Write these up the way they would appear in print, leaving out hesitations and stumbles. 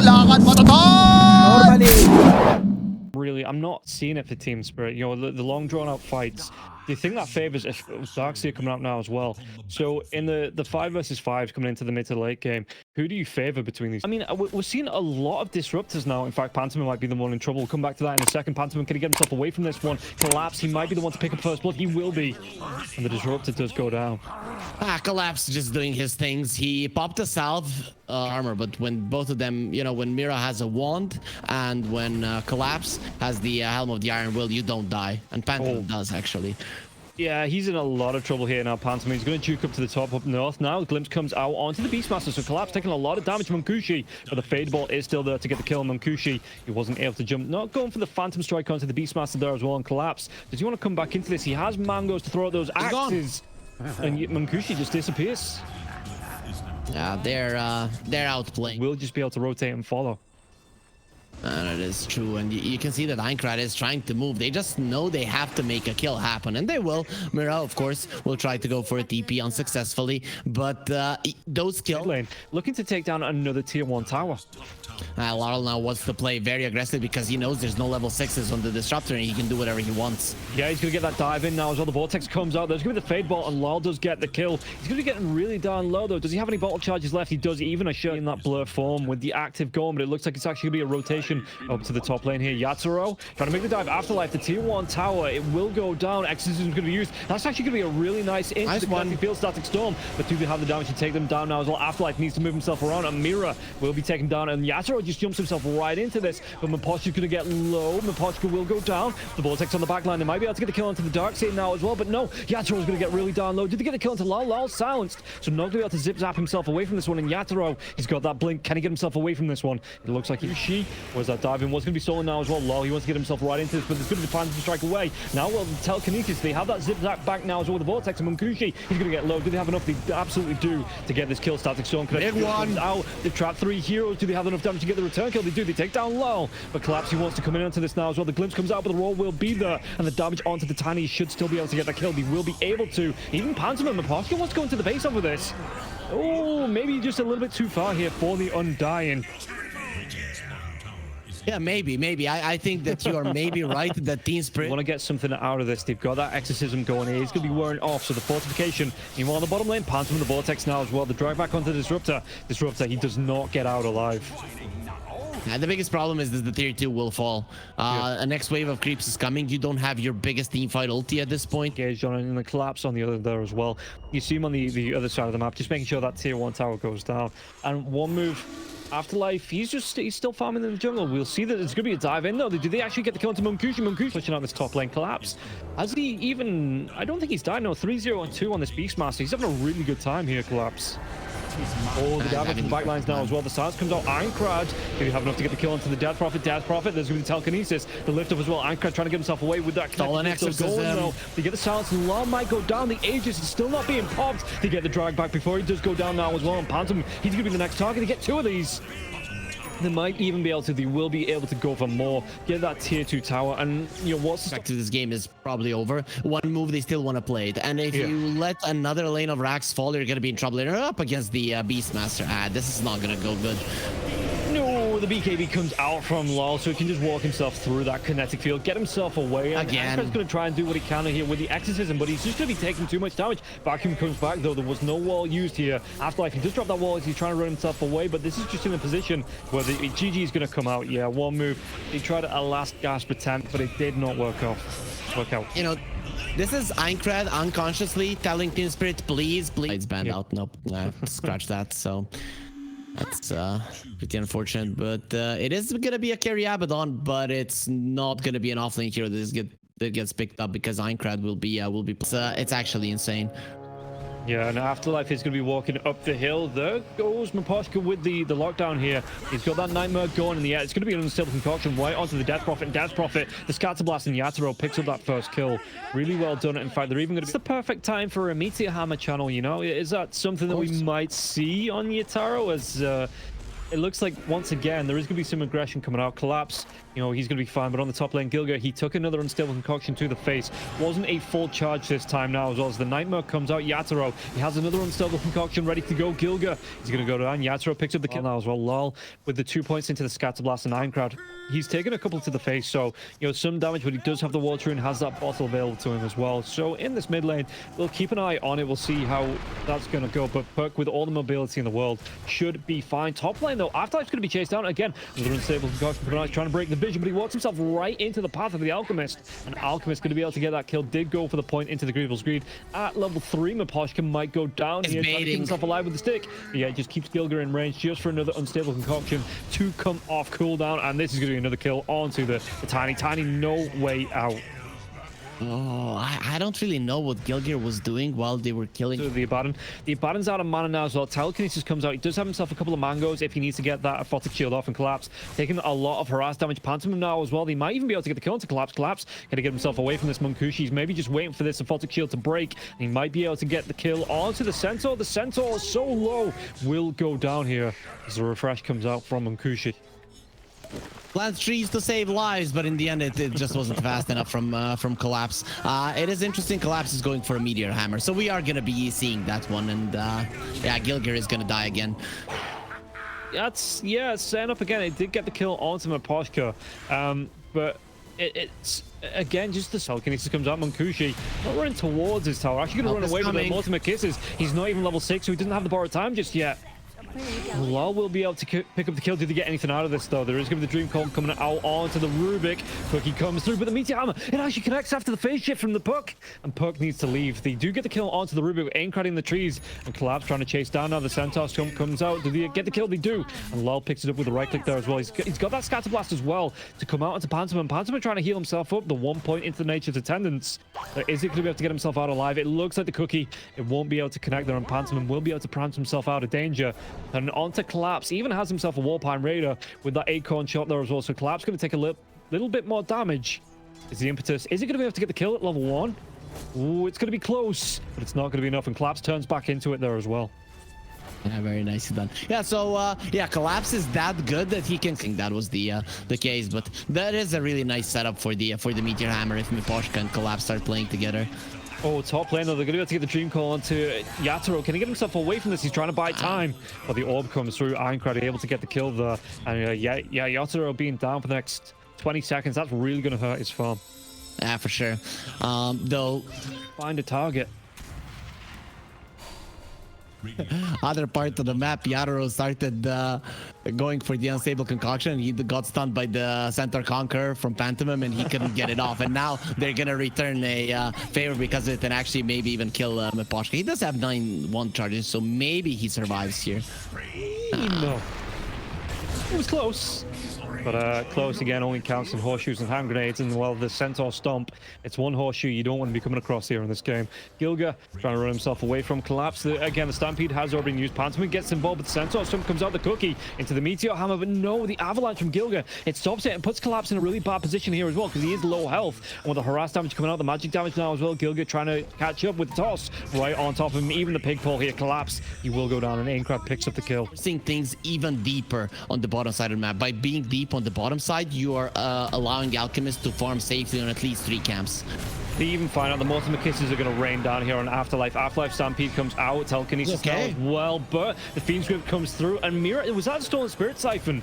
lakad matatag! Normally. Really, I'm not seeing it for Team Spirit. You know, the long drawn-out fights. Do you think that favors Darkseer coming out now as well? So in the 5 versus 5s coming into the mid to late game, who do you favor between these? I mean, we're seeing a lot of disruptors now. In fact, Pantomime might be the one in trouble. We'll come back to that in a second. Pantomime, can he get himself away from this one? Collapse, he might be the one to pick up first blood. He will be. And the disruptor does go down. Collapse just doing his things. He popped a salve armor, but when both of them, you know, when Mira has a wand and when Collapse has the Helm of the Iron Will, you don't die. And Pantomime does, actually. Yeah, he's in a lot of trouble here now, Pantomime. He's going to juke up to the top up north now. Glimpse comes out onto the Beastmaster, so Collapse taking a lot of damage from Munkushi, but the Fade Ball is still there to get the kill on Munkushi. He wasn't able to jump. Not going for the Phantom Strike onto the Beastmaster there as well, and Collapse. Does he want to come back into this? He has mangoes to throw at those axes, and yet Munkushi just disappears. Yeah, they're outplaying. We'll just be able to rotate and follow. And it is true, and you can see that Aincrad is trying to move. They just know they have to make a kill happen, and they will. Mira, of course, will try to go for a TP unsuccessfully, but those kills... Looking to take down another tier 1 tower. Laurel now wants to play very aggressive because he knows there's no level 6s on the Disruptor, and he can do whatever he wants. Yeah, he's going to get that dive in now as well. The Vortex comes out. There's going to be the Fade Ball, and Laurel does get the kill. He's going to be getting really down low, though. Does he have any bottle charges left? He does, even a shot in that blur form with the active going, but it looks like it's actually going to be a rotation up to the top lane here. Yatoro trying to make the dive. Afterlife, the tier 1 tower, it will go down. Exorcism is going to be used. That's actually going to be a really nice one. Field Static Storm, but do they have the damage to take them down now as well? Afterlife needs to move himself around, and Mira will be taken down, and Yatoro just jumps himself right into this, but Mapochka's going to get low. Mapochka will go down. The Vortex on the back line. They might be able to get the kill onto the Darkseer now as well, but no, Yatoro's going to get really down low. Did they get the kill into Lal? Lal's silenced, so not going to be able to zip-zap himself away from this one, and Yatoro, he's got that blink. Can he get himself away from this one? It looks like she was that diving. Was going to be stolen now as well. Lal, he wants to get himself right into this, but there's going to be plans to strike away. Now, well, Telekinesis, they have that zip-zap back now as well with the Vortex, and Munkushi, he's going to get low. Do they have enough? They absolutely do to get this kill. Static Storm connected. Out. They've trapped 3 heroes. Do they have enough damage to get the return kill? They do. They take down Lal, but Collapse, he wants to come in onto this now as well. The Glimpse comes out, but the roll will be there, and the damage onto the Tiny should still be able to get the kill. They will be able to. Even Pantomime and Mapochka wants to go into the base over this. Oh, maybe just a little bit too far here for the Undying. Yeah, maybe. I think that you are maybe right that Team Spirit want to get something out of this. They've got that Exorcism going here. He's going to be wearing off, so the fortification. Meanwhile, on the bottom lane, Pantomime the Vortex now as well. The drag back onto the Disruptor. Disruptor, he does not get out alive. And the biggest problem is that the tier 2 will fall. A next wave of creeps is coming. You don't have your biggest team fight ulti at this point. Engaged on and the Collapse on the other there as well. You see him on the other side of the map, just making sure that tier 1 tower goes down. And one move, Afterlife, he's still farming in the jungle. We'll see that it's going to be a dive in though. Do they actually get the kill into Munkushi? Munkushi pushing out this top lane. Collapse. Has he even... I don't think he's died. No, 3-0-2 on this Beastmaster. He's having a really good time here, Collapse. Oh, the damage from the backlines now as well. The silence comes out. Aincrad, do you have enough to get the kill onto the Death Prophet? Death Prophet, there's going to be telekinesis. The lift up as well. Aincrad trying to get himself away with that. Stolen Exorcism. They get the silence. Law might go down. The Aegis is still not being popped. They get the drag back before he does go down now as well. And Pantomime, he's going to be the next target. They get 2 of these. They might even be able to, they will be able to go for more, get that tier 2 tower, and you know what's back to this game is probably over. One move they still want to play it, and if you let another lane of racks fall, you're gonna be in trouble. They're up against the Beastmaster. This is not gonna go good. No, the BKB comes out from Lal, so he can just walk himself through that kinetic field, get himself away. And again, Aincrad's going to try and do what he can here with the Exorcism, but he's just going to be taking too much damage. Vacuum comes back, though. There was no wall used here. Afterlife, he just dropped that wall as he's trying to run himself away, but this is just in a position where the GG is going to come out. Yeah, one move. He tried a last gasp attempt, but it did not work out. You know, this is Aincrad unconsciously telling Team Spirit, please. It's banned out. Nope. Scratch that. So that's pretty unfortunate, but it is gonna be a carry Abaddon, but it's not gonna be an offlane hero that gets picked up because Aincrad will be it's actually insane. Yeah, and Afterlife is going to be walking up the hill. There goes Mapochka with the lockdown here. He's got that Nightmare going in the air. It's going to be an unstable concoction right onto the Death Prophet. And Death Prophet, the Scatterblast, and Yatoro picks up that first kill. Really well done. In fact, they're even going to... It's the perfect time for a Meteor Hammer channel, you know? Is that something that we might see on Yatoro as... it looks like once again there is going to be some aggression coming out. Collapse, you know, he's going to be fine, but on the top lane, Gilga, he took another unstable concoction to the face. Wasn't a full charge this time now as well. As the Nightmare comes out, Yatoro, he has another unstable concoction ready to go. Gilga, he's going to go down. Yatoro picks up the kill now as well. Lol, with the 2 points into the Scatter Blast and Ironcrad, he's taken a couple to the face, so you know, some damage, but he does have the Water Rune, has that bottle available to him as well. So in this mid lane, we'll keep an eye on it. We'll see how that's going to go, but Perk, with all the mobility in the world, should be fine. Top lane though, Afterlife's going to be chased down again. Another unstable concoction coming out, trying to break the vision, but he walks himself right into the path of the Alchemist, and Alchemist going to be able to get that kill. Did go for the point into the Grievel's Greed at level 3. Miposhka might go down here, trying to keep himself alive with the stick, but yeah, it just keeps Gilga in range just for another unstable concoction to come off cooldown, and this is going to be another kill onto the Tiny. No way out. Oh, I don't really know what Gilgir was doing while they were killing the Abaddon. The Abaddon's out of mana now as well. Telekinesis comes out. He does have himself a couple of mangoes if he needs to get that Aphotic Shield off and Collapse. Taking a lot of harass damage. Pantomime now as well. They might even be able to get the kill into Collapse. Collapse going to get himself away from this Munkushi. He's maybe just waiting for this Aphotic Shield to break, and he might be able to get the kill onto the Centaur. The Centaur, so low, will go down here as the refresh comes out from Munkushi. Plant trees to save lives, but in the end it just wasn't fast enough from Collapse. It is interesting. Collapse is going for a Meteor Hammer, so we are gonna be seeing that one, and yeah, Gilgir is gonna die again. That's, yeah, setting up again. It did get the kill onto Miposhka, but it's again just the telekinesis comes out. Munkushi not running towards his tower, actually gonna run away with the ultimate kisses. He's not even level 6, so he doesn't have the borrowed time just yet. Lol will be able to pick up the kill. Did they get anything out of this though? There is going to be the Dream Cold coming out onto the Rubik. Cookie comes through, but the Meteor Hammer, it actually connects after the phase shift from the Puck, and Puck needs to leave. They do get the kill onto the Rubik, Aincrad in the trees, and Collapse trying to chase down now. The Centaur comes out. Do they get the kill? They do, and Lol picks it up with the right click there as well. He's got that Scatter Blast as well to come out into Pantomime. Pantomime trying to heal himself up. The 1 point into Nature's Attendance. Is it going to be able to get himself out alive? It looks like the Cookie, it won't be able to connect there, and Pantomime will be able to prance himself out of danger. And onto Collapse, even has himself a Warpine Raider with that Acorn shot there as well. So Collapse going to take a little bit more damage. Is the impetus? Is he going to be able to get the kill at level 1? Ooh, it's going to be close, but it's not going to be enough. And Collapse turns back into it there as well. Yeah, very nicely done. Yeah, so yeah, Collapse is that good that he can think that was the case, but that is a really nice setup for the Meteor Hammer if Miposhka and Collapse start playing together. Oh, top lane though, they're going to be able to get the Dream Call onto Yatoro. Can he get himself away from this? He's trying to buy time, but the orb comes through. Ironcrad able to get the kill there, and yeah, Yatoro being down for the next 20 seconds, that's really going to hurt his farm. Yeah, for sure. Though, find a target. Other part of the map, Yatoro started going for the unstable concoction. He got stunned by the Centaur Conqueror from Pantomime, and he couldn't get it off. And now they're gonna return a favor because of it, and actually maybe even kill Miposhka. He does have 9-1 charges, so maybe he survives here. No, it was close. But close again only counts in horseshoes and hand grenades, and well, the Centaur Stomp, it's one horseshoe you don't want to be coming across here in this game. Gilga trying to run himself away from Collapse. Again, the Stampede has already been used. Pantomime gets involved with the Centaur Stomp, comes out the Cookie into the Meteor Hammer, but no, the Avalanche from Gilga, it stops it and puts Collapse in a really bad position here as well, because he is low health. And with the harass damage coming out, the magic damage now as well, Gilga trying to catch up with the toss right on top of him. Even the pig pole here, Collapse, he will go down, and Aincrad picks up the kill. Seeing things even deeper on the bottom side of the map. By being deep on the bottom side, you are allowing Alchemists to farm safely on at least 3 camps. They even find out the ultimate kisses are going to rain down here on Afterlife. Afterlife Stampede comes out, Telekinesis now as well, but the Fiend's Grip comes through, and Mira, was that Stolen Spirit Siphon?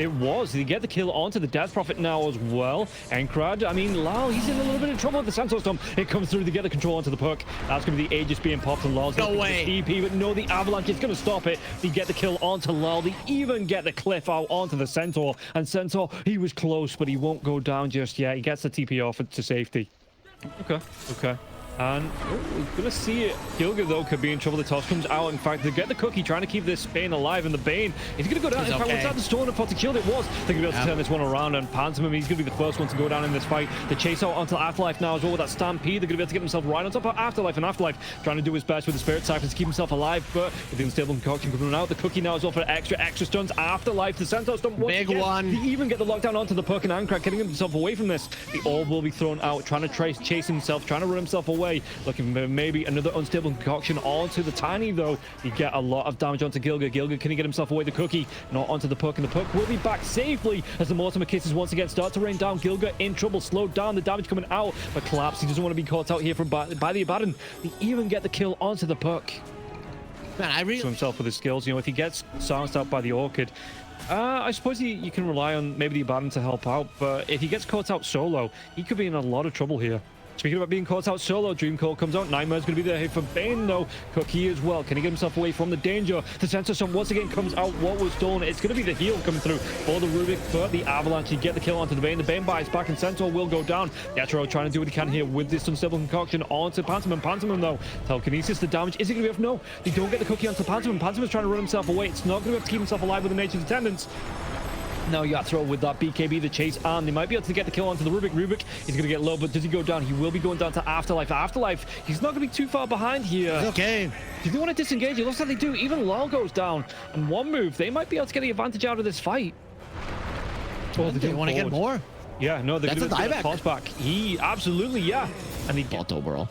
It was. They get the kill onto the Death Prophet now as well. Aincrad, I mean, Lal, he's in a little bit of trouble with the Centaur Stomp. It comes through to get the control onto the Puck. That's going to be the Aegis being popped, and Lal's no way. DP, but no, the Avalanche is going to stop it. They get the kill onto Lal. They even get the cliff out onto the Centaur, and Centaur, he was close, but he won't go down just yet. He gets the TP off to safety. Okay. And we're gonna see it. Gilga though could be in trouble. The toss comes out. In fact, they get the Cookie trying to keep this Bane alive, and the Bane is gonna go down. In fact, once that the Storm fought to kill it was, they're gonna be able to turn this one around, and Pantomime, he's gonna be the first one to go down in this fight. The chase out onto Afterlife now as well with that Stampede. They're gonna be able to get themselves right on top of Afterlife, and Afterlife trying to do his best with the Spirit Siphon to keep himself alive, but with the unstable concoction coming out, the Cookie now as well for extra stuns. Afterlife, the Centaur Stomp, big one. They even get the lockdown onto the Puck, and Aincrad getting himself away from this. The orb will be thrown out, trying to chase himself, trying to run himself away. away. Looking for maybe another unstable concoction onto the Tiny, though. You get a lot of damage onto Gilga. Gilga, can he get himself away? The Cookie, not onto the Puck, and the Puck will be back safely as the Mortimer Kisses once again start to rain down. Gilga in trouble, slowed down, the damage coming out, but Collapse, he doesn't want to be caught out here from by the Abaddon. They even get the kill onto the Puck. Man, I really... himself with his skills, you know, if he gets silenced out by the Orchid, I suppose you can rely on maybe the Abaddon to help out, but if he gets caught out solo, he could be in a lot of trouble here. Speaking about being caught out solo, Dreamcoat comes out. Nightmare's going to be there here for Bane, though. Cookie as well. Can he get himself away from the danger? The Sensor Sun once again comes out. What was done? It's going to be the heal coming through for the Rubik, but the Avalanche. You get the kill onto the Bane. The Bane buys back, and Centaur will go down. Yatro trying to do what he can here with this unstable concoction onto Pantomim. Pantomim, though. Telekinesis, the damage. Is it going to be enough? No. They don't get the Cookie onto Pantomim. Pantomim's trying to run himself away. It's not going to be able to keep himself alive with the Nature's Attendants. Now Yatro with that BKB, the chase, and they might be able to get the kill onto the Rubik. Rubik is going to get low, but does he go down? He will be going down to Afterlife. Afterlife, he's not going to be too far behind here. It's okay. Do they want to disengage? It looks like they do. Even Lol goes down. And one move, they might be able to get the advantage out of this fight. Oh, they want to get more? Yeah, no, they're going to get a toss back. He, absolutely, yeah. And he bought overall.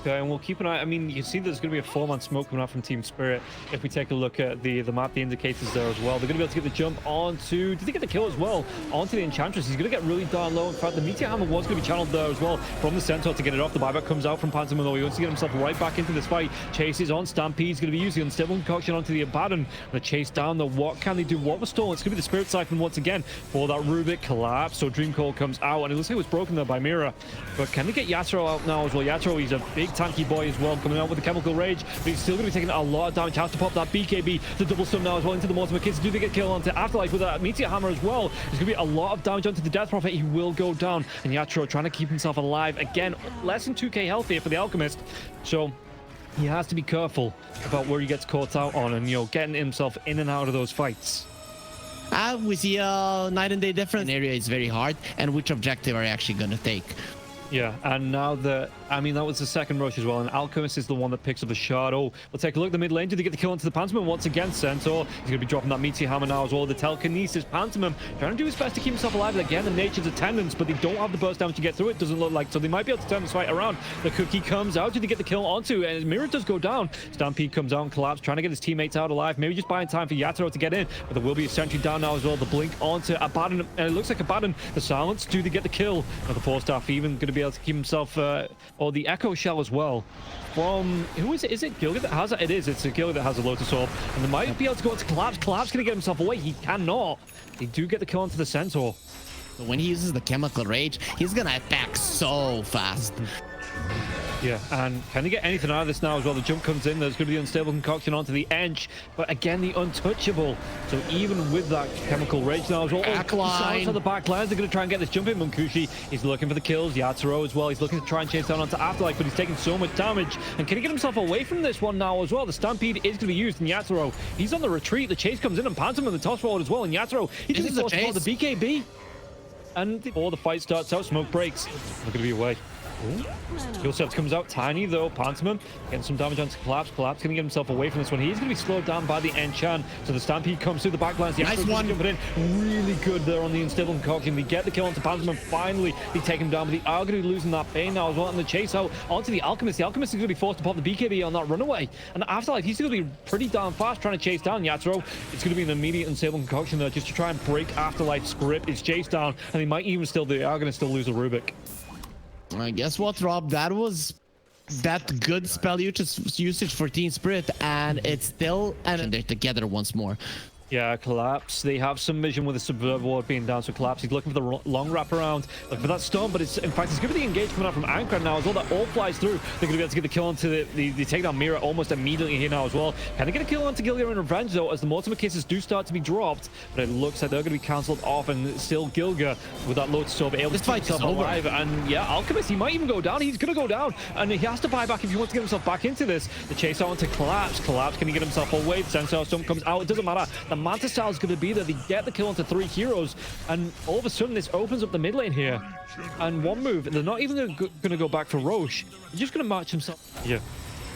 Okay, and we'll keep an eye. I mean, you see there's going to be a 4-man smoke coming out from Team Spirit. If we take a look at the map, the indicators there as well, they're going to be able to get the jump onto... Did they get the kill as well? Onto the Enchantress. He's going to get really darn low. In fact, the Meteor Hammer was going to be channeled there as well from the Centaur to get it off. The buyback comes out from Pantomim, though. He wants to get himself right back into this fight. Chases on. Stampede's going to be using unstable concoction onto the Abaddon. The chase down, though. What can they do? What was stolen? It's going to be the Spirit Siphon once again for that Rubik collapse. So Dream Call comes out, and it looks like it was broken there by Mira. But can they get Yatro out now as well? Yatro, he's a big tanky boy as well, coming out with the Chemical Rage, but he's still going to be taking a lot of damage. Has to pop that BKB, the double stun now as well into the Mortimer Kids. Do they get kill onto Afterlife with that Meteor Hammer as well? There's going to be a lot of damage onto the Death Prophet. He will go down, and Yatro trying to keep himself alive. Again, less than 2k health here for the Alchemist, so he has to be careful about where he gets caught out on and, you know, getting himself in and out of those fights. We see a night and day difference. An area is very hard, and which objective are you actually going to take? Yeah, and now I mean, that was the second rush as well, and Alchemist is the one that picks up the shard. Oh, we'll take a look at the mid lane. Do they get the kill into the Pantomim once again? Centaur, he's going to be dropping that Meteor Hammer now as well. The Telekinesis, Pantomim, trying to do his best to keep himself alive. Again, the Nature's Attendants, but they don't have the burst damage to get through it, doesn't look like, so they might be able to turn this fight around. The Cookie comes out. Do they get the kill onto? And Mirror does go down. Stampede comes out and Collapse, trying to get his teammates out alive. Maybe just buying time for Yatro to get in, but there will be a sentry down now as well. The Blink onto Abaddon, and it looks like Abaddon. The Silence, do they get the kill? Now the Force-Staff even going to be able to keep himself, or the Echo Shell as well. From, who is it? Is it Gilga that has it? It is. It's a Gilga that has a Lotus Orb. And they might be able to go into Collapse. Collapse going to get himself away. He cannot. They do get the kill onto the Centaur. So when he uses the Chemical Rage, he's going to attack so fast. Yeah, and can they get anything out of this now as well? The jump comes in. There's going to be the unstable concoction onto the Ench, but again, the untouchable. So even with that Chemical Rage now as well. Backline. On the back lines, they're going to try and get this jump in. Munkushi, he's looking for the kills. Yatoro as well. He's looking to try and chase down onto Afterlife, but he's taking so much damage. And can he get himself away from this one now as well? The Stampede is going to be used, and Yatoro, he's on the retreat. The chase comes in, and Pantomim the toss forward as well. And Yatoro, he's just forced to the BKB. And before the fight starts out, smoke breaks. They're going to be away. Skill set comes out. Tiny though. Pantomim getting some damage onto Collapse. Collapse going to get himself away from this one. He's going to be slowed down by the Enchan. So the Stampede comes through the backlines. Nice one. Jumping in. Really good there on the unstable concoction. They get the kill onto Pantomim. Finally, they take him down. But they are going to be losing that Bane now as well. And the chase out onto the Alchemist. The Alchemist is going to be forced to pop the BKB on that runaway. And Afterlife, he's going to be pretty darn fast trying to chase down Yatro. It's going to be an immediate unstable concoction there just to try and break Afterlife's grip. It's chased down. And they might even still, they are going to still lose a Rubik. Guess what, Rob? That was that good spell usage for Team Spirit, and it's still, and they're together once more. Yeah, Collapse. They have some vision with the Subverb Ward being down, so Collapse, he's looking for the long wraparound, looking for that stun, but it's, in fact, it's going to be the engage coming out from Ankra now as well. That all flies through. They're going to be able to get the kill onto the takedown Mira almost immediately here now as well. Can they get a kill onto Gilga and Revenge, though, as the Mortimer Kisses do start to be dropped, but it looks like they're going to be cancelled off, and still Gilga with that Lotus Orb able to keep himself alive. And yeah, Alchemist, he might even go down. He's going to go down, and he has to buy back if he wants to get himself back into this. The chase out onto Collapse. Collapse, can he get himself away? The Sensor Stone comes out. It doesn't matter. The Manta Style is going to be there. They get the kill onto 3 heroes, and all of a sudden this opens up the mid lane here. And one move, they're not even going to go back for Roche. They're just going to march himself. Yeah.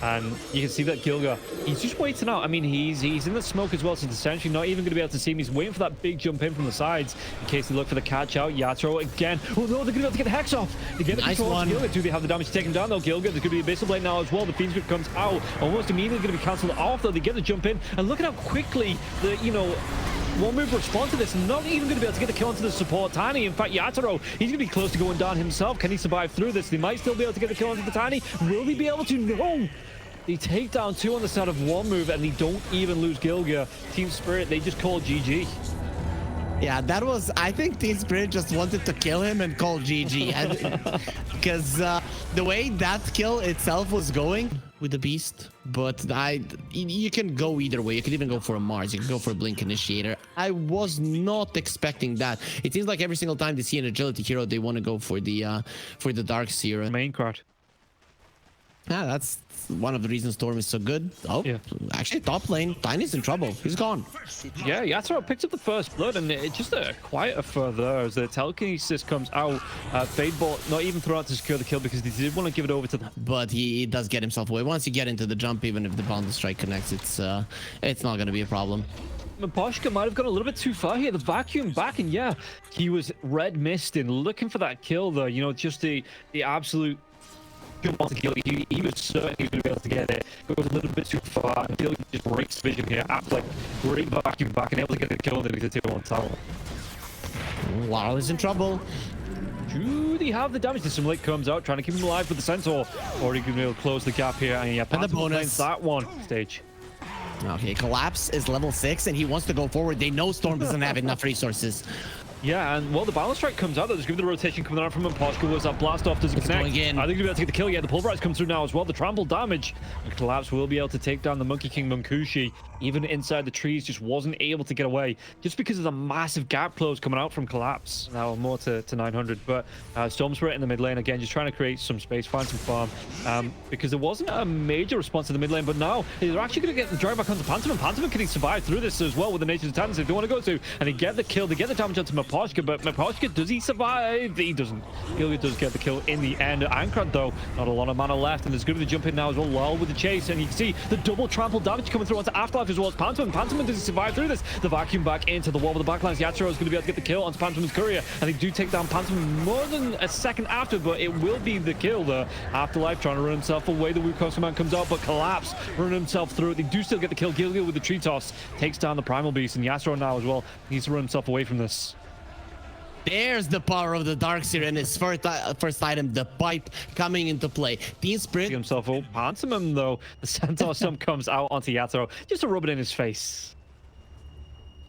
And you can see that Gilga, he's just waiting out. I mean, he's in the smoke as well, so he's essentially not even going to be able to see him. He's waiting for that big jump in from the sides in case they look for the catch out. Yatro again. Oh no, they're going to be able to get the Hex off. They get the control of Gilga. Do they have the damage to take him down though? Gilga, there's going to be a Abyssal Blade now as well. The Fiend's Grip comes out. Almost immediately going to be cancelled off though. They get the jump in. And look at how quickly the, one move response to this. Not even going to be able to get the kill onto the support Tiny. In fact, Yatoro, he's going to be close to going down himself. Can he survive through this? They might still be able to get the kill onto the Tiny. Will they be able to? No! They take down 2 on the side of one move, and they don't even lose Gilga. Team Spirit, they just call GG. Yeah, that was... I think Team Spirit just wanted to kill him and call GG. Because the way that kill itself was going with the Beast, but you can go either way. You can even go for a Mars. You can go for a Blink Initiator. I was not expecting that. It seems like every single time they see an agility hero, they want to go for the Dark Seer. Main card. Yeah, that's one of the reasons Storm is so good. Oh, yeah. Actually, top lane, Tiny's in trouble. He's gone. Yeah, Yatoro picked up the first blood, and it's just quite a further as the telekinesis comes out. Fadeball not even thrown out to secure the kill because they did want to give it over to them. But he does get himself away. Once you get into the jump, even if the boundless strike connects, it's not going to be a problem. Maposhka might have gone a little bit too far here. The vacuum back, and yeah, he was red misting, looking for that kill though. Just the absolute jump onto Gilly. He was certain he was going to be able to get it. Goes a little bit too far. And Gilly just breaks vision here. After like great vacuum back and able to get the kill underneath the 2-1 tower. Lyle is in trouble. Do they have the damage? Dissimulate comes out, trying to keep him alive with the Centaur. Already going to be able to close the gap here. And yeah, and the bonus. That one stage. Okay, Collapse is level 6 and he wants to go forward. They know Storm doesn't have enough resources. Yeah, and well, the balance strike comes out. There's going to be the rotation coming out from Impossible. Was that blast off? Does it connect? Going in. I think he'll be able to get the kill. Yeah, the pulverize comes through now as well. The trample damage. And Collapse will be able to take down the Monkey King Munkushi. Even inside the trees, just wasn't able to get away. Just because of the massive gap close coming out from Collapse. Now more to 900. But Storm Spirit in the mid lane again, just trying to create some space, find some farm. Because there wasn't a major response to the mid lane. But now they're actually going to get the drag back onto Pantomim. Pantomim can survive through this as well with the Nature's Titans they don't want to go to. And they get the kill. They get the damage onto Maposhka. But Maposhka, does he survive? He doesn't. Gilga does get the kill in the end. Ankrad, though, not a lot of mana left. And there's going to be the jump in now as well. Lol with the chase. And you can see the double trample damage coming through onto Afterlife as well as Pantomim. Pantomim, does he survive through this? The vacuum back into the wall with the backlines. Yatoro is going to be able to get the kill onto Pantomim's courier. And they do take down Pantomim more than a second after, but it will be the kill there. Afterlife trying to run himself away. The Wukong's command comes out, but Collapse running himself through it. They do still get the kill. Gilga with the tree toss takes down the Primal Beast. And Yatoro now as well needs to run himself away from this. There's the power of the Dark Seer and his first item, the pipe, coming into play. Team Spirit himself up. Pantomim though, the Centaur Stump comes out onto Yatoro just to rub it in his face.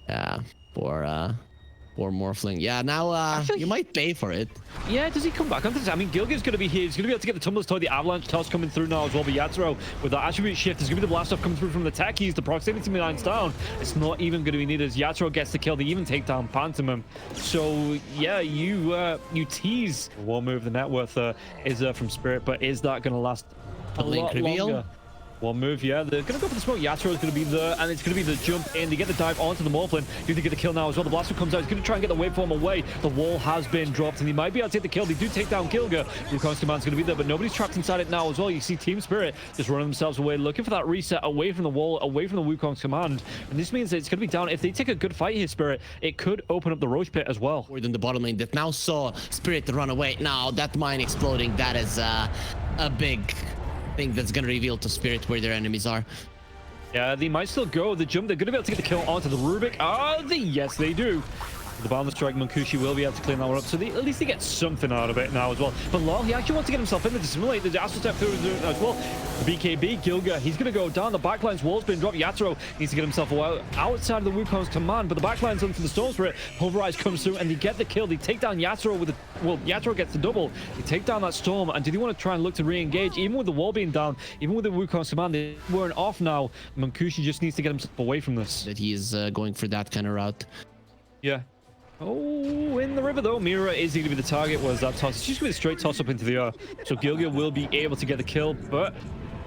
Yeah, or Morphling. Yeah, now you might pay for it. Yeah, does he come back onto this? I mean, Gilga's going to be here. He's going to be able to get the Tumbler's Toy, the Avalanche Toss coming through now as well. But Yatoro, with that attribute shift, there's going to be the blast off coming through from the techies. The proximity mine's down. It's not even going to be needed as Yatoro gets the kill. They even take down Pantomim. So, yeah, you tease. One move, the net worth is from Spirit, but is that going to last a lot longer? One move, yeah. They're going to go for the smoke. Yatoro is going to be there, and it's going to be the jump in. They get the dive onto the Morphling. Do they get the kill now as well? The blaster comes out. He's going to try and get the waveform away. The wall has been dropped, and they might be able to take the kill. They do take down Gilga. Wukong's command's going to be there, but nobody's trapped inside it now as well. You see Team Spirit just running themselves away, looking for that reset away from the wall, away from the Wukong's command. And this means that it's going to be down. If they take a good fight here, Spirit, it could open up the Roach Pit as well. More than the bottom lane that now saw Spirit run away. Now, that mine exploding, that is a big thing that's going to reveal to Spirit where their enemies are. Yeah, they might still go. The jump, they're going to be able to get the kill onto the Rubik. Yes, they do. The boundless strike, Munkushi will be able to clean that one up, so at least they get something out of it now as well. But Lol, he actually wants to get himself in there to simulate the Astral Step through as well. The BKB, Gilga, he's going to go down. The backline's wall's been dropped. Yatoro needs to get himself outside of the Wukong's command, but the backline's on for the Storm Spirit. Pulverize comes through, and they get the kill. They take down Yatoro with the... Well, Yatoro gets the double. They take down that Storm, and do they want to try and look to re-engage? Even with the wall being down, even with the Wukong's command, they weren't off now. Munkushi just needs to get himself away from this. That he is going for that kind of route. Yeah. Oh, in the river though. Mira is going to be the target. Was that toss? It's just going to be a straight toss up into the air. So Gilga will be able to get the kill, but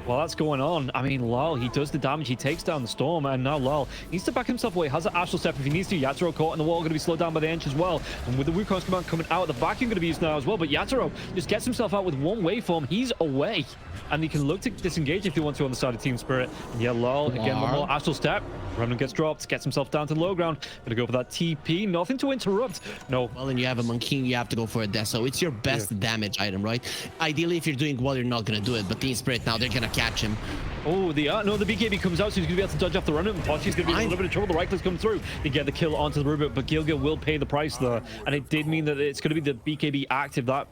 while that's going on, I mean, Lal, he does the damage. He takes down the Storm, and now Lal needs to back himself away. Has an Astral Step if he needs to. Yatoro caught in the wall, going to be slowed down by the Ench as well. And with the Wukong's command coming out, the vacuum going to be used now as well. But Yatoro just gets himself out with one waveform. He's away. and you can look to disengage if you want to on the side of Team Spirit. And yeah, lol, again, one more astral step. Remnant gets dropped, gets himself down to the low ground. Gonna go for that TP, nothing to interrupt. No. Well, and you have a monkey, you have to go for a death, so it's your best damage item, right? Ideally, if you're doing well, you're not gonna do it, but Team Spirit now, they're gonna catch him. Oh, the BKB comes out, so he's gonna be able to dodge off the run, and Poshy's gonna be in a little bit of trouble. The right clicks come through. They get the kill onto the Rubik, but Gilga will pay the price there. And it did mean that it's gonna be the BKB active. That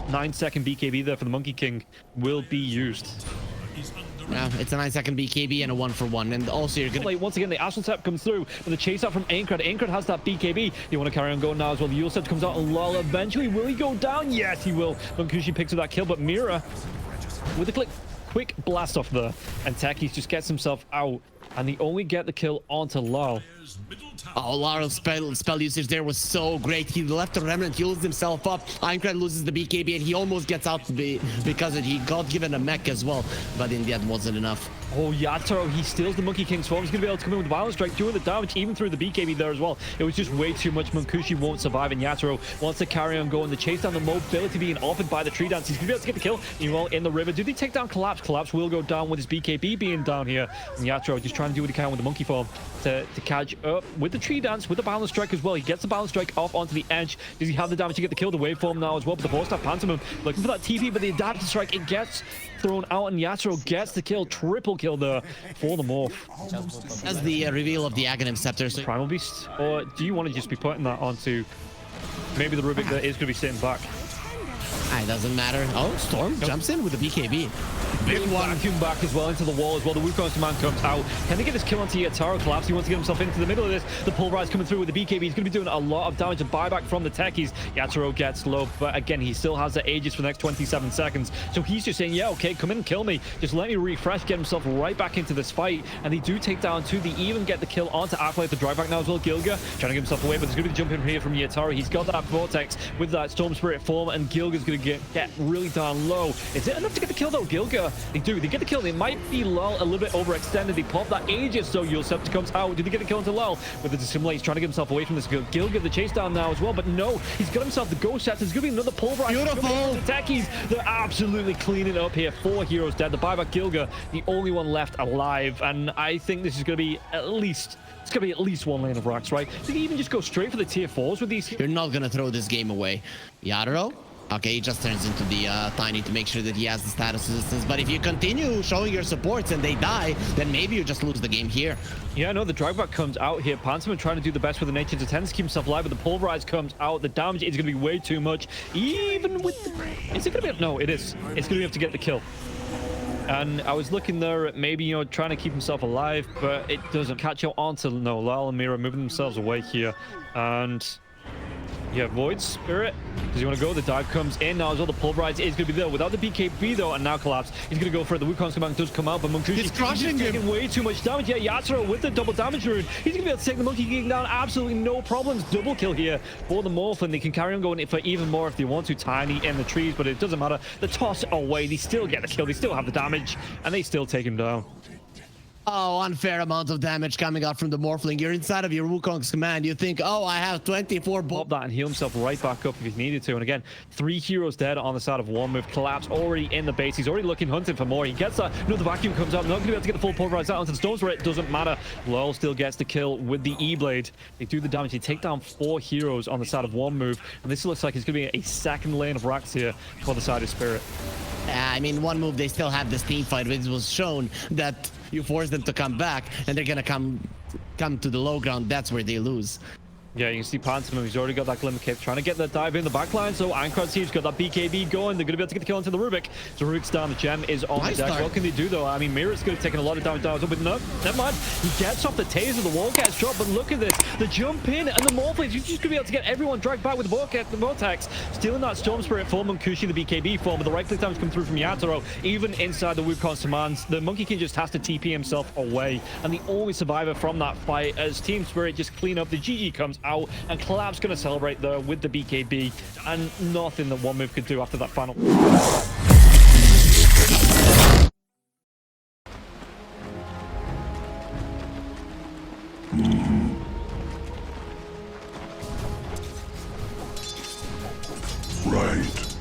9-second BKB there for the Monkey King will be used. Yeah, it's a 9-second BKB and a 1-for-1, and also you're gonna... Once again, the Astral Step comes through, and the chase out from Aincrad. Aincrad has that BKB. You want to carry on going now as well. The Yule Step comes out, and lol, eventually, will he go down? Yes, he will. Munkushi picks up that kill, but Mira, with a quick blast off there, and Techie's just gets himself out, and they only get the kill onto Lal. Oh, Laral's spell usage there was so great. He left the Remnant, heals himself up. Aincrad loses the BKB, and he almost gets out because he got given a mech as well, but in the end wasn't enough. Oh, Yatoro, he steals the Monkey King's form. He's going to be able to come in with Violent Strike, doing the damage, even through the BKB there as well. It was just way too much. Munkushi won't survive, and Yatoro wants to carry on going. The chase down, the mobility being offered by the Tree Dance. He's going to be able to get the kill. Meanwhile, in the river, do they take down Collapse? Collapse will go down with his BKB being down here. And Yatoro just trying to do what he can with the Monkey form to catch up with the Tree Dance, with the Balance Strike as well. He gets the Balance Strike off onto the edge. Does he have the damage to get the kill? The waveform now as well, but the Force Staff Pantomime looking for that TP, but the Adaptive Strike, it gets thrown out, and Yatoro gets the kill. Triple kill there for the Morph. That's the reveal of the Aghanim Scepter. So Primal Beast, or do you want to just be putting that onto maybe the Rubik that is going to be sitting back? it doesn't matter. Oh, Storm jumps in with a BKB. Big vacuum back as well into the wall as well. The Wukong's command comes out. Can they get this kill onto Yatoro? Collapse. He wants to get himself into the middle of this. The Pulverize coming through with the BKB. He's going to be doing a lot of damage and buyback from the techies. Yatoro gets low, but again, he still has the Aegis for the next 27 seconds. So he's just saying, yeah, okay, come in and kill me. Just let me refresh, get himself right back into this fight. And they do take down two. They even get the kill onto Aflac, the drive back now as well. Gilga trying to get himself away, but there's going to be the jump in here from Yatoro. He's got that Vortex with that Storm Spirit form, and Gilga's going to get really down low. Is it enough to get the kill though? Gilga, they get the kill. They might be Lul a little bit overextended. They pop that Aegis, so Yule Scepter comes out. Did he get the kill into Lul? With the Dissimulate, he's trying to get himself away from this Gilga. The chase down now as well, but no, he's got himself the Ghost Scepter. There's going to be another Pulverize. Beautiful. The techies, they're absolutely cleaning up here. 4 heroes dead. The buyback Gilga, the only one left alive, and I think this is going to be at least... It's going to be at least one lane of racks, right? Did he even just go straight for the tier 4s with these? You're not going to throw this game away. Yatoro? Okay, he just turns into the Tiny to make sure that he has the status resistance. But if you continue showing your supports and they die, then maybe you just lose the game here. Yeah, no, the dragback comes out here. Pantomime trying to do the best with the nature to tend to keep himself alive, but the Pulverize comes out. The damage is going to be way too much. Even with the... Is it going to be... No, it is. It's going to be able to get the kill. And I was looking there at maybe, you know, trying to keep himself alive, but it doesn't catch out onto... No, Lal and Mira moving themselves away here. And... Yeah, Void Spirit. Does he want to go? The dive comes in now as well. The Pulverize is going to be there without the BKB though, and now Collapse. He's going to go for it. The Wukong's command does come out, but Munkushi is taking way too much damage. Yeah, Yatoro with the double damage rune. He's going to be able to take the Monkey King down. Absolutely no problems. Double kill here for the Morphin. They can carry on going for even more if they want to. Tiny in the trees, but it doesn't matter. The toss away. They still get the kill. They still have the damage, and they still take him down. Oh, unfair amount of damage coming out from the Morphling. You're inside of your Wukong's command. You think, oh, I have 24 Pop that and heal himself right back up if he needed to. And again, 3 heroes dead on the side of one move. Collapse already in the base. He's already looking, hunting for more. He gets that. No, the vacuum comes out. Not going to be able to get the full Pulverize out onto the Storm Spirit. It doesn't matter. Lol still gets the kill with the E-Blade. They do the damage. They take down 4 heroes on the side of one move. And this looks like it's going to be a second lane of racks here for the side of Spirit. I mean, one move, they still have this team fight, which was shown that you force them to come back, and they're gonna come to the low ground. That's where they lose. Yeah, you can see Pantomime, he's already got that Glimmer Cape, trying to get that dive in the backline. So Aincrad's team's got that BKB going. They're going to be able to get the kill into the Rubik. So Rubik's down, the gem is on the deck. Start. What can they do though? I mean, Mira's going to take a lot of damage down, but no, never mind. He gets off the taser, the wall gets dropped, but look at this. The jump in and the Morphlings, you're just going to be able to get everyone dragged back with the Vortex. Stealing that Storm Spirit form and Kushi, the BKB form, but the right click damage come through from Yatoro. Even inside the Wukong's commands, the Monkey King just has to TP himself away. And the only survivor from that fight as Team Spirit just clean up. The GE comes out and Collapse going to celebrate there with the BKB, and nothing that one move could do after that final. Right.